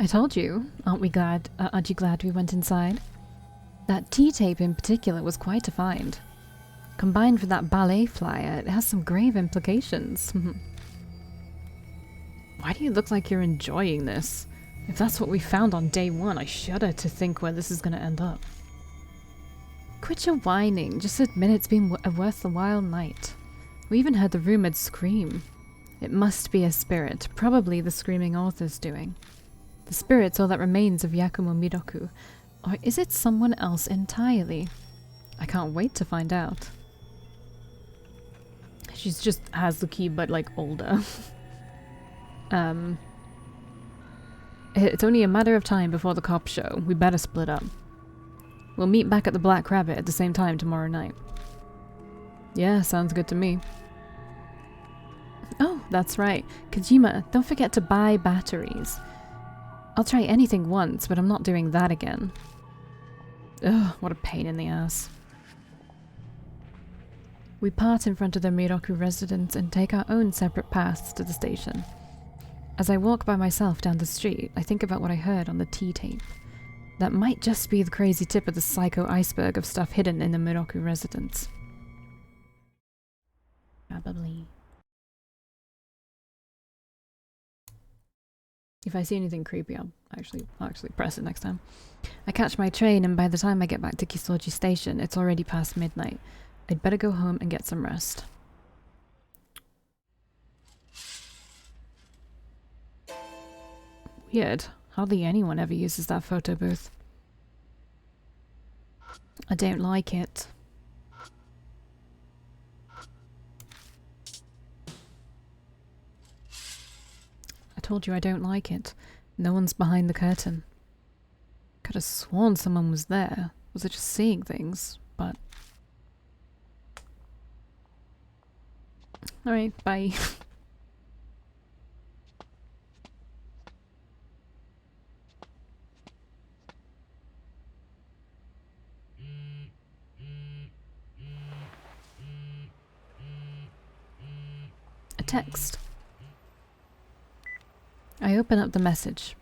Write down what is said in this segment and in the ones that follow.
I told you. Aren't you glad we went inside? That tea tape in particular was quite a find. Combined with that ballet flyer, it has some grave implications. Why do you look like you're enjoying this? If that's what we found on day one, I shudder to think where this is going to end up. Quit your whining. Just admit it's been a worthwhile night. We even heard the rumored scream. It must be a spirit, probably the screaming author's doing. The spirit's all that remains of Yakumo Miroku. Or is it someone else entirely? I can't wait to find out. She's just Hazuki, but like older. It's only a matter of time before the cops show. We better split up. We'll meet back at the Black Rabbit at the same time tomorrow night. Yeah, sounds good to me. Oh, that's right. Kojima, don't forget to buy batteries. I'll try anything once, but I'm not doing that again. Ugh, what a pain in the ass. We part in front of the Miroku residence and take our own separate paths to the station. As I walk by myself down the street, I think about what I heard on the tea tape. That might just be the crazy tip of the psycho iceberg of stuff hidden in the Miroku residence. Probably. If I see anything creepy, I'll actually press it next time. I catch my train, and by the time I get back to Kisoji Station, it's already past midnight. I'd better go home and get some rest. Weird. Hardly anyone ever uses that photo booth. I don't like it. I told you I don't like it. No one's behind the curtain. Could have sworn someone was there. Was I just seeing things? But... Alright, bye. A text. I open up the message.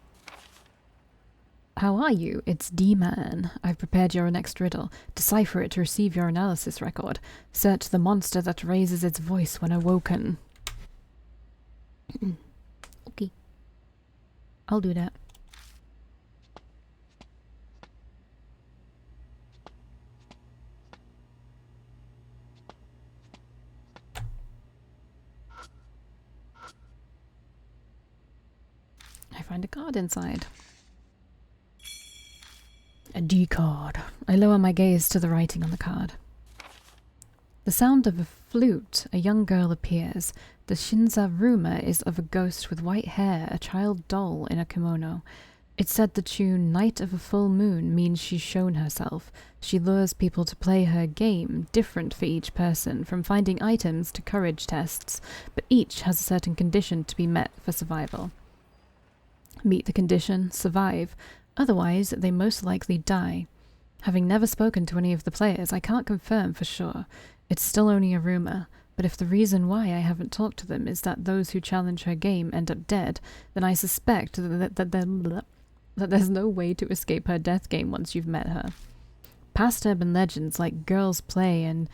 How are you? It's D-Man. I've prepared your next riddle. Decipher it to receive your analysis record. Search the monster that raises its voice when awoken. Okay. I'll do that. I find a card inside. A D card. I lower my gaze to the writing on the card. The sound of a flute. A young girl appears. The Shinza rumor is of a ghost with white hair, a child doll in a kimono. It said the tune Night of a Full Moon means she's shown herself. She lures people to play her game, different for each person, from finding items to courage tests, but each has a certain condition to be met for survival. Meet the condition, survive. Otherwise, they most likely die. Having never spoken to any of the players, I can't confirm for sure. It's still only a rumor, but if the reason why I haven't talked to them is that those who challenge her game end up dead, then I suspect that there's no way to escape her death game once you've met her. Past urban legends like Girls Play and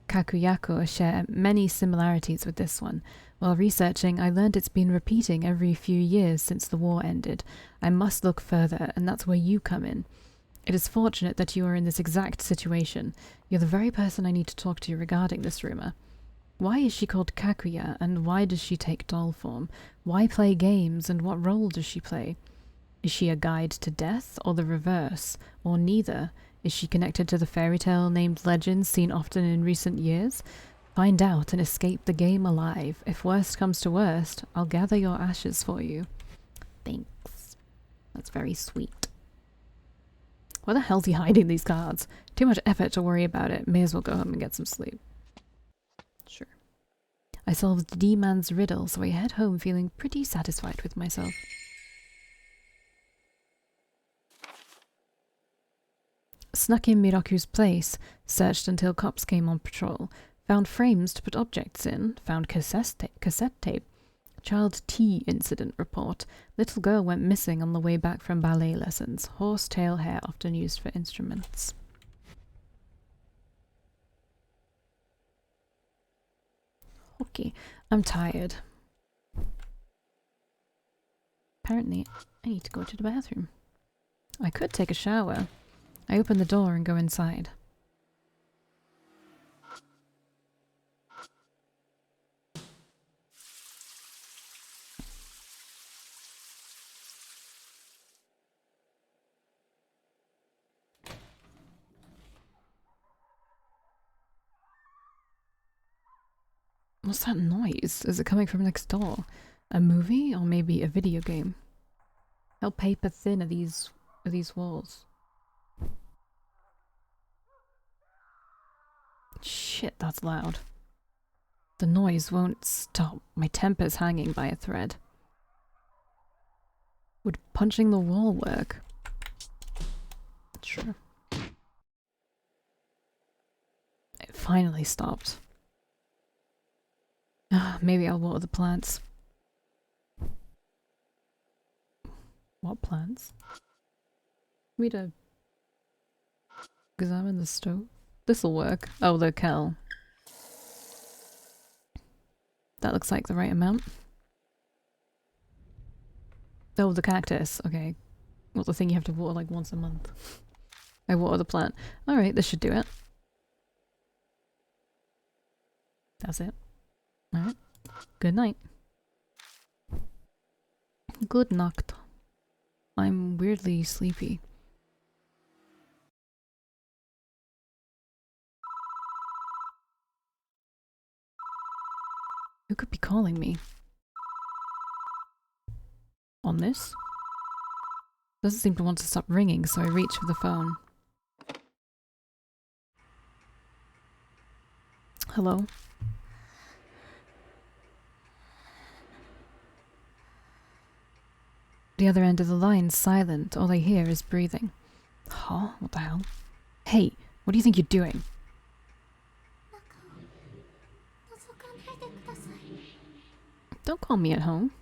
Kakuyako share many similarities with this one. While researching, I learned it's been repeating every few years since the war ended. I must look further, and that's where you come in. It is fortunate that you are in this exact situation. You're the very person I need to talk to regarding this rumor. Why is she called Kakuya, and why does she take doll form? Why play games, and what role does she play? Is she a guide to death, or the reverse, or neither? Is she connected to the fairy tale named legends seen often in recent years? Find out and escape the game alive. If worst comes to worst, I'll gather your ashes for you. Thanks. That's very sweet. Where the hell's he hiding these cards? Too much effort to worry about it. May as well go home and get some sleep. Sure. I solved D-Man's riddle, so I head home feeling pretty satisfied with myself. Snuck in Miroku's place, searched until cops came on patrol, found frames to put objects in, found cassette tape, Child T incident report. Little girl went missing on the way back from ballet lessons. Horse tail hair often used for instruments. Okay, I'm tired. Apparently, I need to go to the bathroom. I could take a shower. I open the door and go inside. What's that noise? Is it coming from next door? A movie or maybe a video game? How paper thin are these walls? Shit, that's loud. The noise won't stop. My temper's hanging by a thread. Would punching the wall work? Sure. It finally stopped. Maybe I'll water the plants. What plants? We to examine the stove? This'll work. Oh, the kettle. That looks like the right amount. Oh, the cactus. Okay. Well, the thing you have to water like once a month. I water the plant. Alright, this should do it. That's it. Alright. Good night. Good Nacht. I'm weirdly sleepy. Who could be calling me? On this? Doesn't seem to want to stop ringing, so I reach for the phone. Hello? The other end of the line's silent. All I hear is breathing. Huh? What the hell? Hey, what do you think you're doing? Don't call me at home.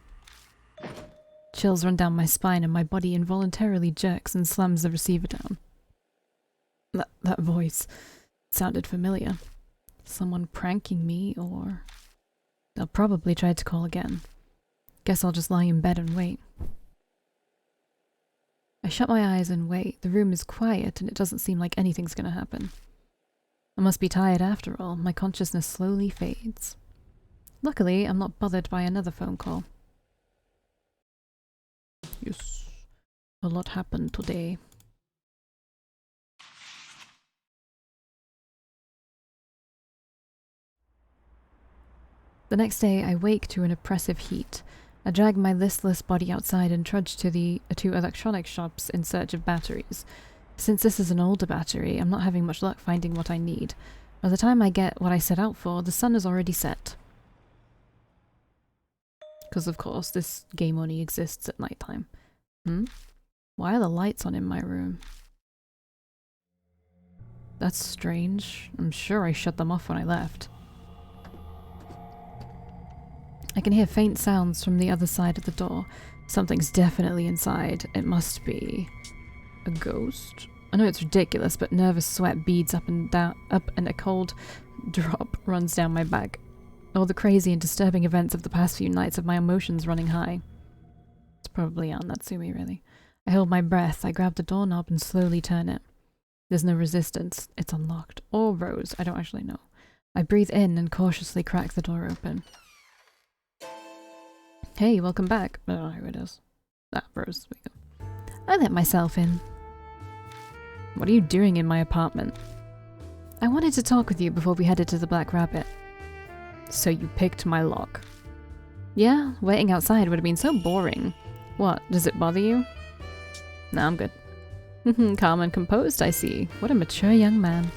Chills run down my spine and my body involuntarily jerks and slams the receiver down. That voice sounded familiar. Someone pranking me, or... They'll probably try to call again. Guess I'll just lie in bed and wait. I shut my eyes and wait. The room is quiet and it doesn't seem like anything's gonna happen. I must be tired after all. My consciousness slowly fades. Luckily, I'm not bothered by another phone call. Yes, a lot happened today. The next day, I wake to an oppressive heat. I drag my listless body outside and trudge to the two electronics shops in search of batteries. Since this is an older battery, I'm not having much luck finding what I need. By the time I get what I set out for, the sun is already set. Because of course, this game only exists at nighttime. Why are the lights on in my room? That's strange. I'm sure I shut them off when I left. I can hear faint sounds from the other side of the door. Something's definitely inside. It must be a ghost. I know it's ridiculous, but nervous sweat beads up and a cold drop runs down my back. All the crazy and disturbing events of the past few nights have my emotions running high. It's probably Aunt Natsumi, really. I hold my breath. I grab the doorknob and slowly turn it. There's no resistance. It's unlocked. Or rose. I don't actually know. I breathe in and cautiously crack the door open. Hey, welcome back. Oh, here it is. Ah, rose. There we go. I let myself in. What are you doing in my apartment? I wanted to talk with you before we headed to the Black Rabbit. So you picked my lock. Yeah, waiting outside would have been so boring. What, does it bother you? No, I'm good. Calm and composed, I see. What a mature young man.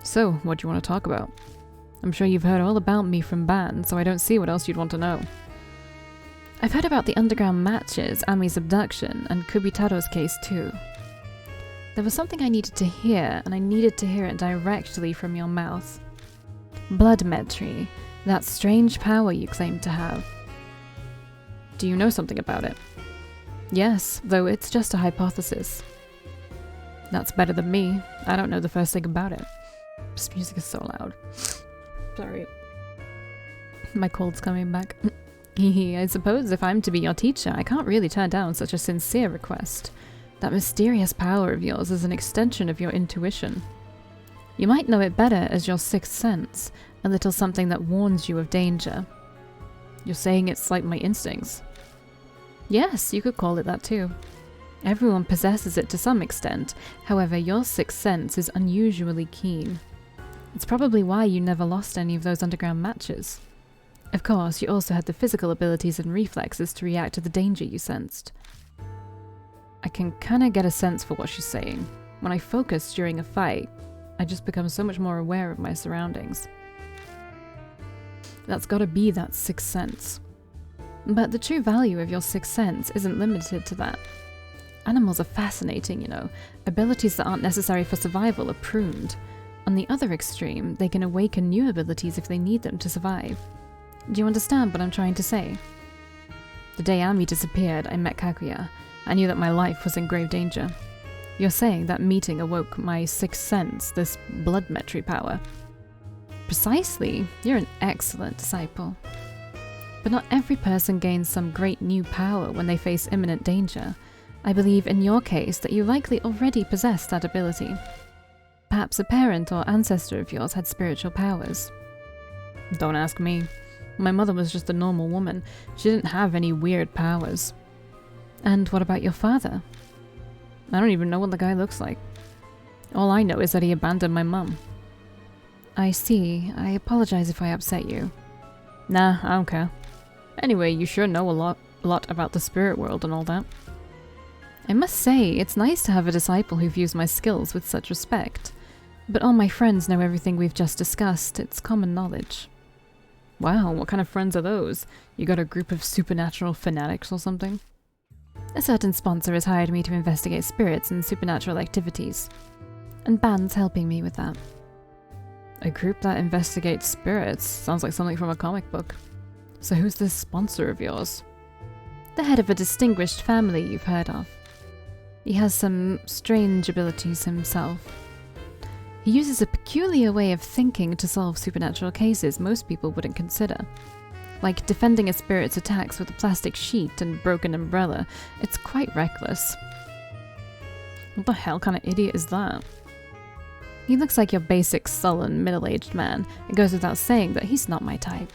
So, what do you want to talk about? I'm sure you've heard all about me from Ban, so I don't see what else you'd want to know. I've heard about the underground matches, Ami's abduction, and Kubitaro's case too. There was something I needed to hear, and I needed to hear it directly from your mouth. Blood metry, that strange power you claim to have. Do you know something about it? Yes, though it's just a hypothesis. That's better than me. I don't know the first thing about it. This music is so loud. Sorry. My cold's coming back. I suppose if I'm to be your teacher, I can't really turn down such a sincere request. That mysterious power of yours is an extension of your intuition. You might know it better as your sixth sense, a little something that warns you of danger. You're saying it's like my instincts? Yes, you could call it that too. Everyone possesses it to some extent, however your sixth sense is unusually keen. It's probably why you never lost any of those underground matches. Of course, you also had the physical abilities and reflexes to react to the danger you sensed. I can kinda get a sense for what she's saying. When I focus during a fight, I just become so much more aware of my surroundings. That's gotta be that sixth sense. But the true value of your sixth sense isn't limited to that. Animals are fascinating, you know. Abilities that aren't necessary for survival are pruned. On the other extreme, they can awaken new abilities if they need them to survive. Do you understand what I'm trying to say? The day Ami disappeared, I met Kaguya. I knew that my life was in grave danger. You're saying that meeting awoke my sixth sense, this bloodmetry power. Precisely. You're an excellent disciple. But not every person gains some great new power when they face imminent danger. I believe in your case that you likely already possess that ability. Perhaps a parent or ancestor of yours had spiritual powers. Don't ask me. My mother was just a normal woman. She didn't have any weird powers. And what about your father? I don't even know what the guy looks like. All I know is that he abandoned my mum. I see. I apologize if I upset you. Nah, I don't care. Anyway, you sure know a lot about the spirit world and all that. I must say, it's nice to have a disciple who views my skills with such respect. But all my friends know everything we've just discussed. It's common knowledge. Wow, what kind of friends are those? You got a group of supernatural fanatics or something? A certain sponsor has hired me to investigate spirits and supernatural activities. And Ban's helping me with that. A group that investigates spirits? Sounds like something from a comic book. So who's this sponsor of yours? The head of a distinguished family you've heard of. He has some strange abilities himself. He uses a peculiar way of thinking to solve supernatural cases most people wouldn't consider. Like defending a spirit's attacks with a plastic sheet and broken umbrella. It's quite reckless. What the hell kind of idiot is that? He looks like your basic, sullen, middle-aged man. It goes without saying that he's not my type.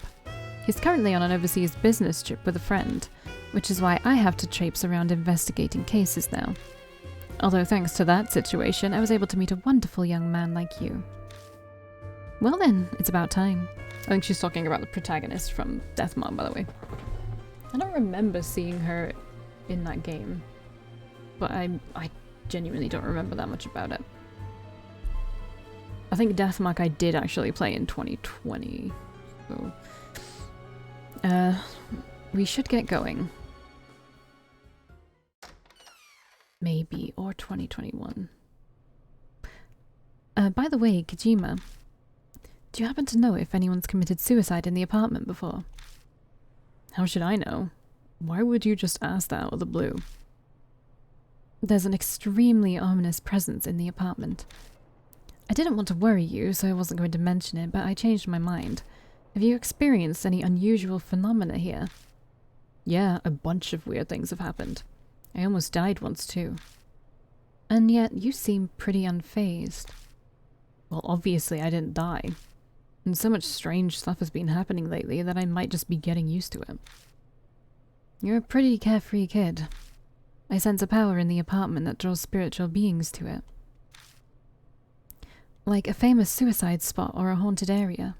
He's currently on an overseas business trip with a friend, which is why I have to traipse around investigating cases now. Although thanks to that situation, I was able to meet a wonderful young man like you. Well then, it's about time. I think she's talking about the protagonist from Deathmark, by the way. I don't remember seeing her in that game, but I genuinely don't remember that much about it. I think Deathmark I did actually play in 2020, so... we should get going. Maybe, or 2021. By the way, Kojima, do you happen to know if anyone's committed suicide in the apartment before? How should I know? Why would you just ask that out of the blue? There's an extremely ominous presence in the apartment. I didn't want to worry you, so I wasn't going to mention it, but I changed my mind. Have you experienced any unusual phenomena here? Yeah, a bunch of weird things have happened. I almost died once too. And yet, you seem pretty unfazed. Well, obviously I didn't die. And so much strange stuff has been happening lately that I might just be getting used to it. You're a pretty carefree kid. I sense a power in the apartment that draws spiritual beings to it. Like a famous suicide spot or a haunted area.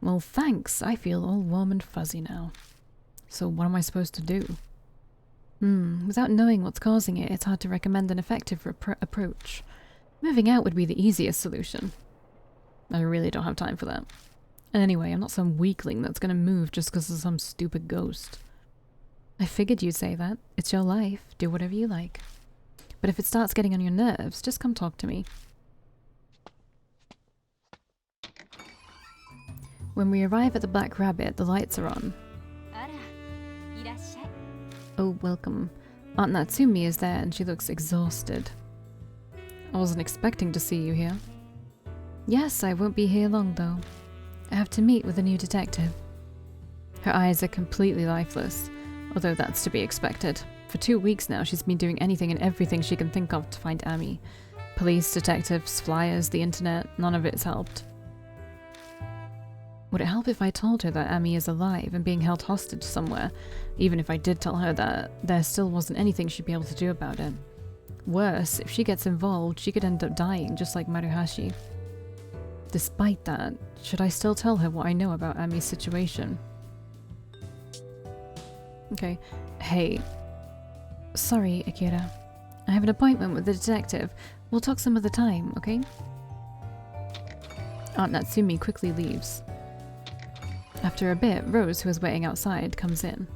Well, thanks. I feel all warm and fuzzy now. So what am I supposed to do? Without knowing what's causing it, it's hard to recommend an effective approach. Moving out would be the easiest solution. I really don't have time for that. And anyway, I'm not some weakling that's gonna move just because of some stupid ghost. I figured you'd say that. It's your life. Do whatever you like. But if it starts getting on your nerves, just come talk to me. When we arrive at the Black Rabbit, the lights are on. Oh, welcome. Aunt Natsumi is there and she looks exhausted. I wasn't expecting to see you here. Yes, I won't be here long though. I have to meet with a new detective. Her eyes are completely lifeless, although that's to be expected. For 2 weeks now, she's been doing anything and everything she can think of to find Ami. Police, detectives, flyers, the internet, none of it's helped. Would it help if I told her that Ami is alive and being held hostage somewhere, even if I did tell her that there still wasn't anything she'd be able to do about it? Worse, if she gets involved, she could end up dying, just like Maruhashi. Despite that, should I still tell her what I know about Ami's situation? Okay. Hey. Sorry, Akira. I have an appointment with the detective. We'll talk some other time, okay? Aunt Natsumi quickly leaves. After a bit, Rose, who was waiting outside, comes in.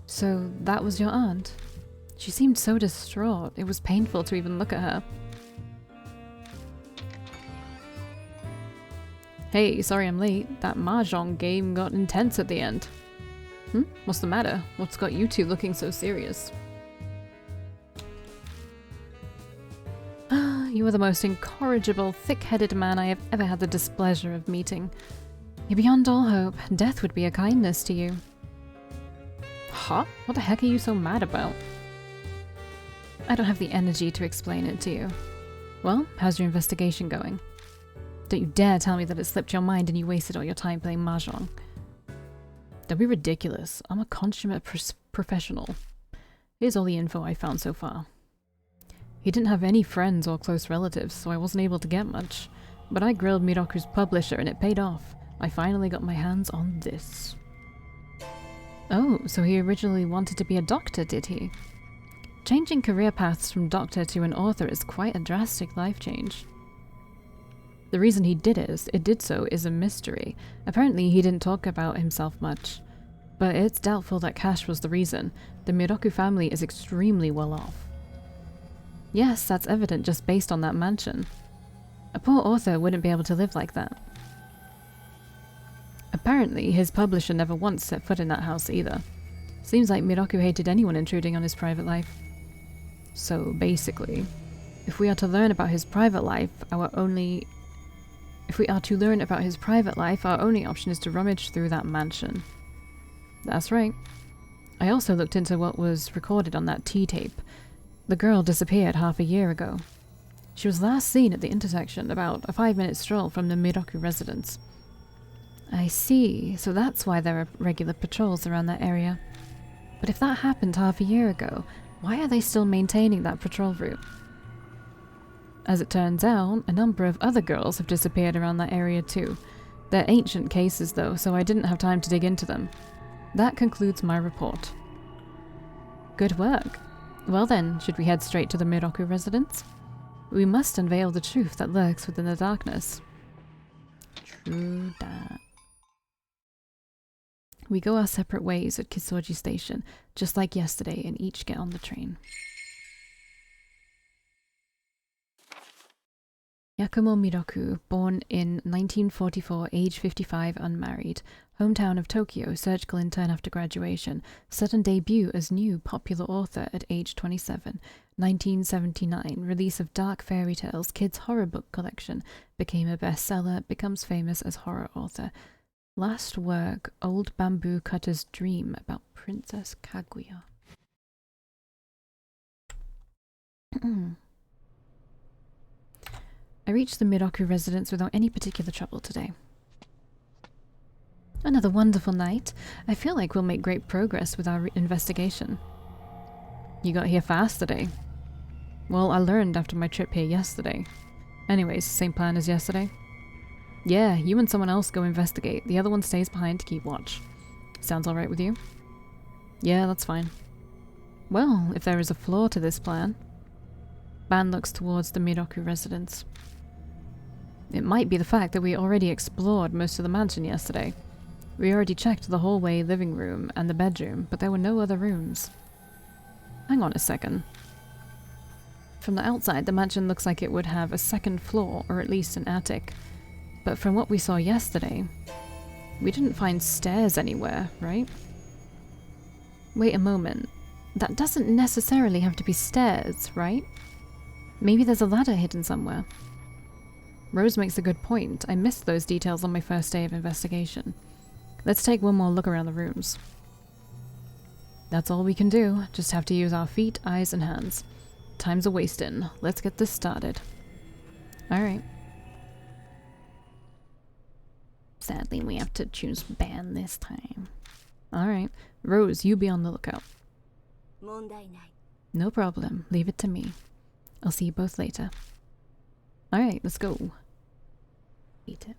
So, that was your aunt? She seemed so distraught. It was painful to even look at her. Hey, sorry I'm late. That mahjong game got intense at the end. What's the matter? What's got you two looking so serious? You are the most incorrigible, thick-headed man I have ever had the displeasure of meeting. You're beyond all hope. Death would be a kindness to you. Huh? What the heck are you so mad about? I don't have the energy to explain it to you. Well, how's your investigation going? Don't you dare tell me that it slipped your mind and you wasted all your time playing mahjong. Don't be ridiculous. I'm a consummate professional. Here's all the info I found so far. He didn't have any friends or close relatives, so I wasn't able to get much. But I grilled Miroku's publisher and it paid off. I finally got my hands on this. Oh, so he originally wanted to be a doctor, did he? Changing career paths from doctor to an author is quite a drastic life change. The reason he did so is a mystery. Apparently he didn't talk about himself much. But it's doubtful that cash was the reason. The Miroku family is extremely well off. Yes, that's evident just based on that mansion. A poor author wouldn't be able to live like that. Apparently, his publisher never once set foot in that house either. Seems like Miroku hated anyone intruding on his private life. So basically, if we are to learn about his private life, our only option is to rummage through that mansion. That's right. I also looked into what was recorded on that T-tape. The girl disappeared half a year ago. She was last seen at the intersection, about a 5-minute stroll from the Miroku residence. I see, so that's why there are regular patrols around that area. But if that happened half a year ago, why are they still maintaining that patrol route? As it turns out, a number of other girls have disappeared around that area too. They're ancient cases though, so I didn't have time to dig into them. That concludes my report. Good work. Well then, should we head straight to the Miroku residence? We must unveil the truth that lurks within the darkness. True that. We go our separate ways at Kisoji Station, just like yesterday, and each get on the train. Yakumo Miroku, born in 1944, age 55, unmarried. Hometown of Tokyo, surgical intern after graduation. Sudden debut as new popular author at age 27. 1979, release of Dark Fairy Tales kids horror book collection. Became a bestseller, becomes famous as horror author. Last work, Old Bamboo Cutter's Dream, about Princess Kaguya. I reached the Miroku residence without any particular trouble today. Another wonderful night. I feel like we'll make great progress with our investigation. You got here fast today. Well, I learned after my trip here yesterday. Anyways, same plan as yesterday? Yeah, you and someone else go investigate. The other one stays behind to keep watch. Sounds alright with you? Yeah, that's fine. Well, if there is a flaw to this plan... Ban looks towards the Miroku residence. It might be the fact that we already explored most of the mansion yesterday. We already checked the hallway, living room, and the bedroom, but there were no other rooms. Hang on a second. From the outside, the mansion looks like it would have a second floor, or at least an attic. But from what we saw yesterday, we didn't find stairs anywhere, right? Wait a moment. That doesn't necessarily have to be stairs, right? Maybe there's a ladder hidden somewhere. Rose makes a good point. I missed those details on my first day of investigation. Let's take one more look around the rooms. That's all we can do. Just have to use our feet, eyes, and hands. Time's a wasting. Let's get this started. Alright. Sadly, we have to choose ban this time. Alright. Rose, you be on the lookout. No problem. Leave it to me. I'll see you both later. Alright, let's go. Eat it.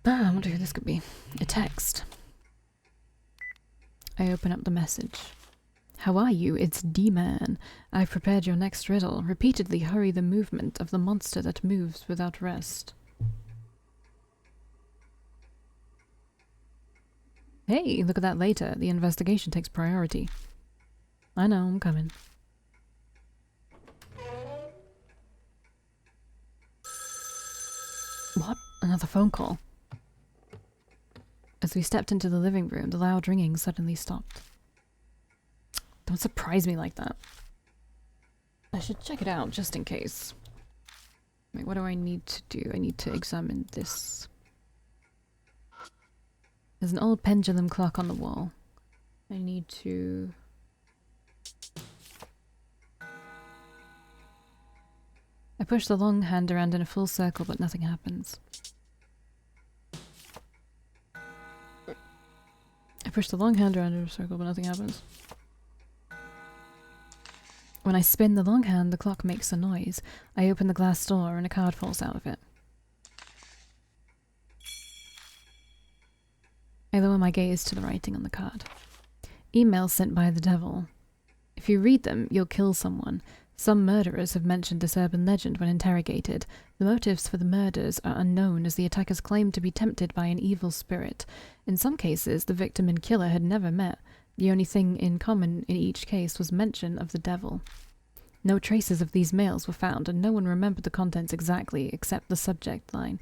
I wonder who this could be. A text. I open up the message. How are you? It's D-Man. I've prepared your next riddle. Repeatedly hurry the movement of the monster that moves without rest. Hey, look at that later. The investigation takes priority. I know, I'm coming. What? Another phone call. As we stepped into the living room, the loud ringing suddenly stopped. Don't surprise me like that. I should check it out just in case. Wait, what do I need to do? I need to examine this. There's an old pendulum clock on the wall. I need to... I push the long hand around in a full circle, but nothing happens. I push the long hand around in a circle, but nothing happens. When I spin the long hand, the clock makes a noise. I open the glass door and a card falls out of it. I lower my gaze to the writing on the card. Email sent by the devil. If you read them, you'll kill someone. Some murderers have mentioned this urban legend when interrogated. The motives for the murders are unknown, as the attackers claim to be tempted by an evil spirit. In some cases, the victim and killer had never met. The only thing in common in each case was mention of the devil. No traces of these mails were found, and no one remembered the contents exactly, except the subject line.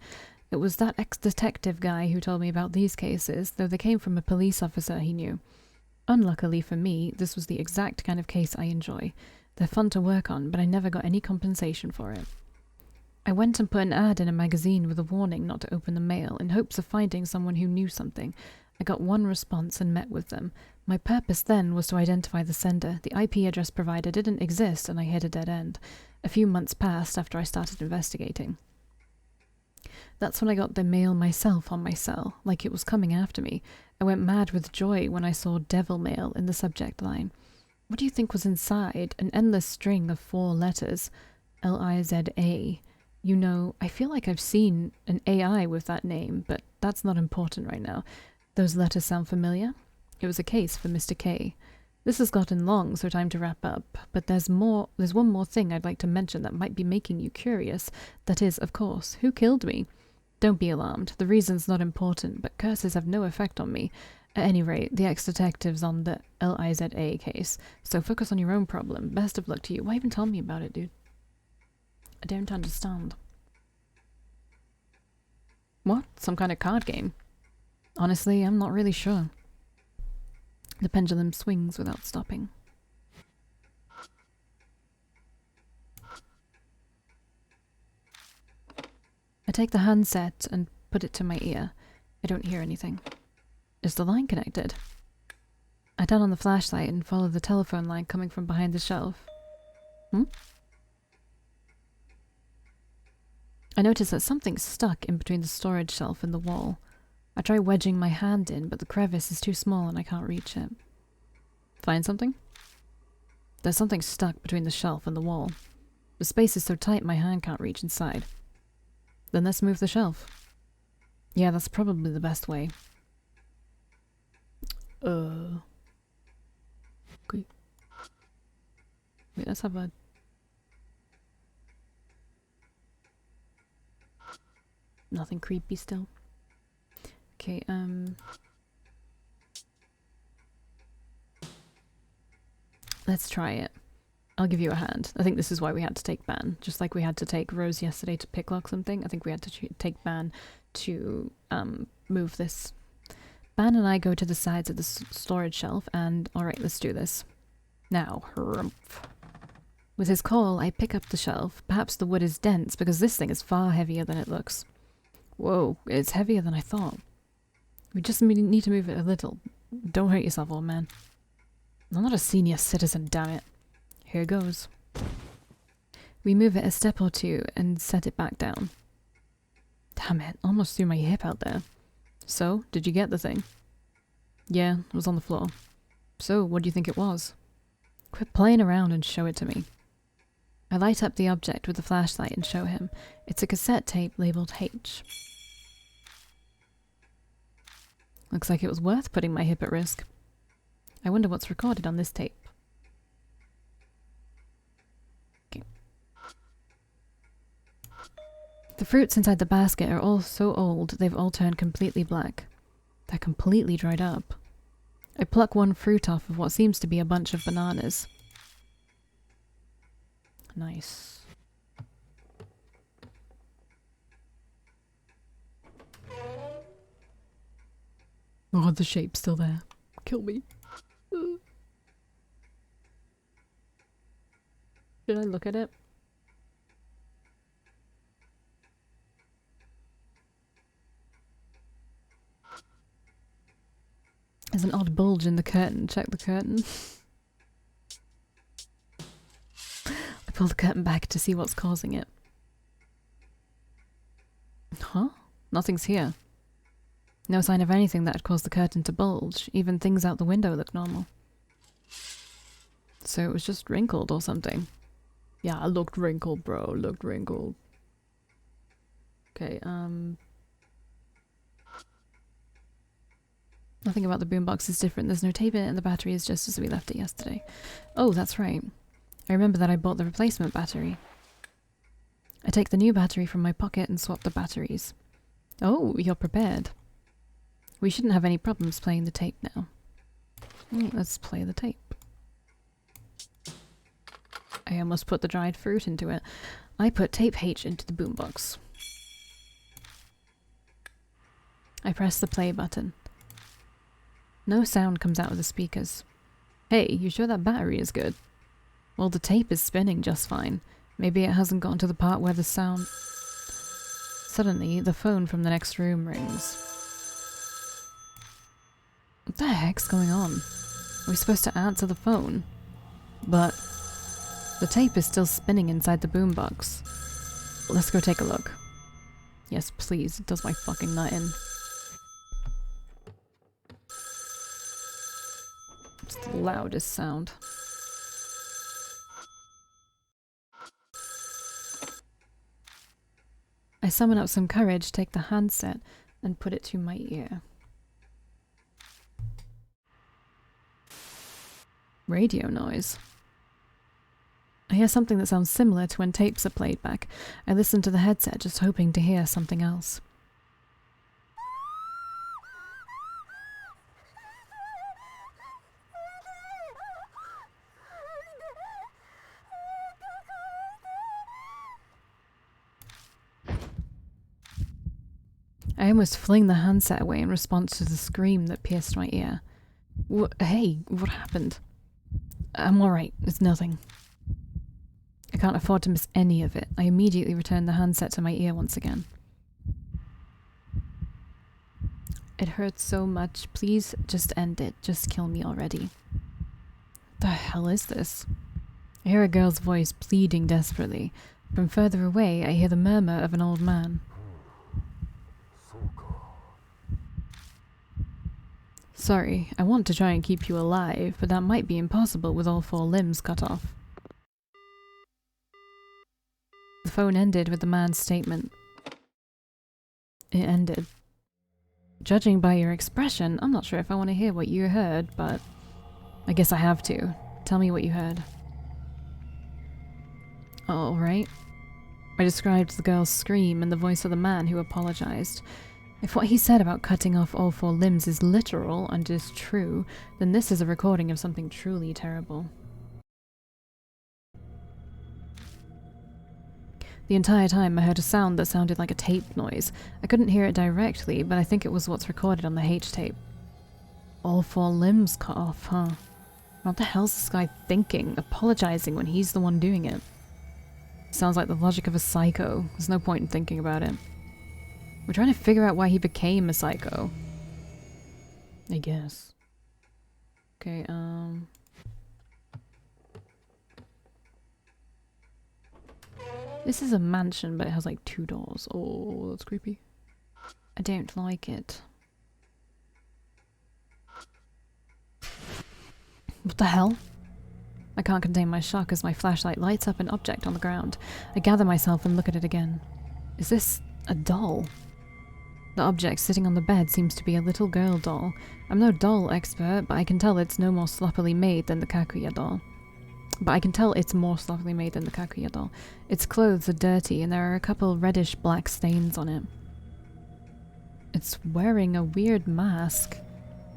It was that ex-detective guy who told me about these cases, though they came from a police officer he knew. Unluckily for me, this was the exact kind of case I enjoy. They're fun to work on, but I never got any compensation for it. I went and put an ad in a magazine with a warning not to open the mail, in hopes of finding someone who knew something. I got one response and met with them. My purpose then was to identify the sender. The IP address provider didn't exist, and I hit a dead end. A few months passed after I started investigating. That's when I got the mail myself on my cell, like it was coming after me. I went mad with joy when I saw devil mail in the subject line. What do you think was inside? An endless string of 4 letters. L-I-Z-A. You know, I feel like I've seen an AI with that name, but that's not important right now. Those letters sound familiar? It was a case for Mr. K. This has gotten long, so time to wrap up. But there's one more thing I'd like to mention that might be making you curious. That is, of course, who killed me? Don't be alarmed. The reason's not important, but curses have no effect on me. At any rate, the ex-detective's on the L-I-Z-A case, so focus on your own problem. Best of luck to you. Why even tell me about it, dude? I don't understand. What? Some kind of card game? Honestly, I'm not really sure. The pendulum swings without stopping. I take the handset and put it to my ear. I don't hear anything. Is the line connected? I turn on the flashlight and follow the telephone line coming from behind the shelf. I notice that something's stuck in between the storage shelf and the wall. I try wedging my hand in, but the crevice is too small and I can't reach it. Find something? There's something stuck between the shelf and the wall. The space is so tight my hand can't reach inside. Then let's move the shelf. Yeah, that's probably the best way. Okay. Wait, let's have a... Nothing creepy still. Okay, let's try it. I'll give you a hand. I think this is why we had to take Ban. Just like we had to take Rose yesterday to picklock something, I think we had to take Ban to move this. Ban and I go to the sides of the storage shelf and, alright, let's do this. Now, harumph. With his call, I pick up the shelf. Perhaps the wood is dense because this thing is far heavier than it looks. Whoa, it's heavier than I thought. We just need to move it a little. Don't hurt yourself, old man. I'm not a senior citizen, damn it. Here goes. We move it a step or two and set it back down. Damn it, almost threw my hip out there. So, did you get the thing? Yeah, it was on the floor. So, what do you think it was? Quit playing around and show it to me. I light up the object with the flashlight and show him. It's a cassette tape labeled H. Looks like it was worth putting my hip at risk. I wonder what's recorded on this tape. Okay. The fruits inside the basket are all so old they've all turned completely black. They're completely dried up. I pluck one fruit off of what seems to be a bunch of bananas. Nice. Oh, the shape's still there. Kill me. Should I look at it? There's an odd bulge in the curtain. Check the curtain. I pull the curtain back to see what's causing it. Huh? Nothing's here. No sign of anything that had caused the curtain to bulge. Even things out the window look normal. So it was just wrinkled or something. Yeah, it looked wrinkled, bro. Looked wrinkled. Okay, nothing about the boombox is different. There's no tape in it and the battery is just as we left it yesterday. Oh, that's right. I remember that I bought the replacement battery. I take the new battery from my pocket and swap the batteries. Oh, you're prepared. We shouldn't have any problems playing the tape now. Right, let's play the tape. I almost put the dried fruit into it. I put tape H into the boombox. I press the play button. No sound comes out of the speakers. Hey, you sure that battery is good? Well, the tape is spinning just fine. Maybe it hasn't gotten to the part where the sound... Suddenly, the phone from the next room rings. What the heck's going on? Are we supposed to answer the phone? But... the tape is still spinning inside the boombox. Let's go take a look. Yes, please. It does my fucking nut in. It's the loudest sound. I summon up some courage, take the handset, and put it to my ear. Radio noise. I hear something that sounds similar to when tapes are played back. I listen to the headset, just hoping to hear something else. I almost fling the handset away in response to the scream that pierced my ear. Hey, what happened? I'm alright, it's nothing. I can't afford to miss any of it. I immediately return the handset to my ear once again. It hurts so much. Please just end it. Just kill me already. The hell is this? I hear a girl's voice pleading desperately. From further away, I hear the murmur of an old man. Sorry, I want to try and keep you alive, but that might be impossible with all 4 limbs cut off. The phone ended with the man's statement. It ended. Judging by your expression, I'm not sure if I want to hear what you heard, but I guess I have to. Tell me what you heard. Alright. I described the girl's scream and the voice of the man who apologized. If what he said about cutting off all 4 limbs is literal and is true, then this is a recording of something truly terrible. The entire time I heard a sound that sounded like a tape noise. I couldn't hear it directly, but I think it was what's recorded on the H tape. All 4 limbs cut off, huh? What the hell's this guy thinking, apologizing when he's the one doing it? Sounds like the logic of a psycho. There's no point in thinking about it. We're trying to figure out why he became a psycho. I guess. Okay, this is a mansion, but it has like 2 doors. Oh, that's creepy. I don't like it. What the hell? I can't contain my shock as my flashlight lights up an object on the ground. I gather myself and look at it again. Is this a doll? The object sitting on the bed seems to be a little girl doll. I'm no doll expert, but I can tell it's no more sloppily made than the Kakuya doll. Its clothes are dirty and there are a couple reddish-black stains on it. It's wearing a weird mask.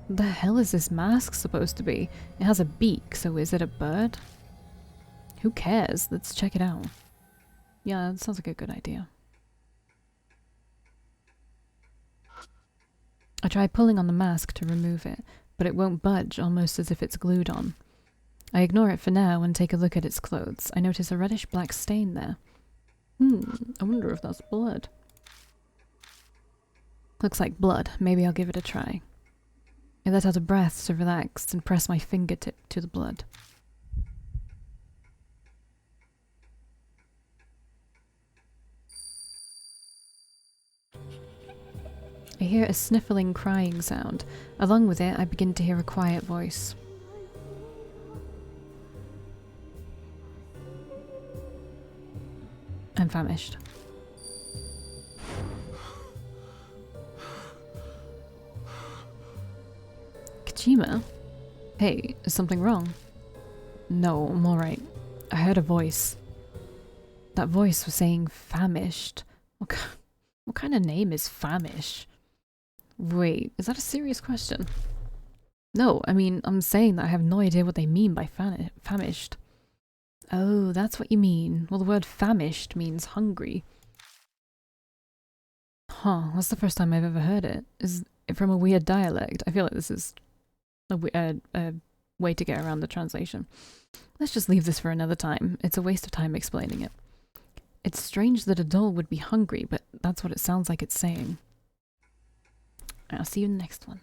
What the hell is this mask supposed to be? It has a beak, so is it a bird? Who cares? Let's check it out. Yeah, that sounds like a good idea. I try pulling on the mask to remove it, but it won't budge, almost as if it's glued on. I ignore it for now and take a look at its clothes. I notice a reddish-black stain there. I wonder if that's blood. Looks like blood. Maybe I'll give it a try. I let out a breath to relax and press my fingertip to the blood. I hear a sniffling crying sound. Along with it, I begin to hear a quiet voice. I'm famished. Kojima? Hey, is something wrong? No, I'm alright. I heard a voice. That voice was saying famished. What kind of name is Famish? Wait, is that a serious question? No, I mean, I'm saying that I have no idea what they mean by famished. Oh, that's what you mean. Well, the word famished means hungry. Huh, that's the first time I've ever heard it. Is it from a weird dialect? I feel like this is a way to get around the translation. Let's just leave this for another time. It's a waste of time explaining it. It's strange that a doll would be hungry, but that's what it sounds like it's saying. I'll see you in the next one.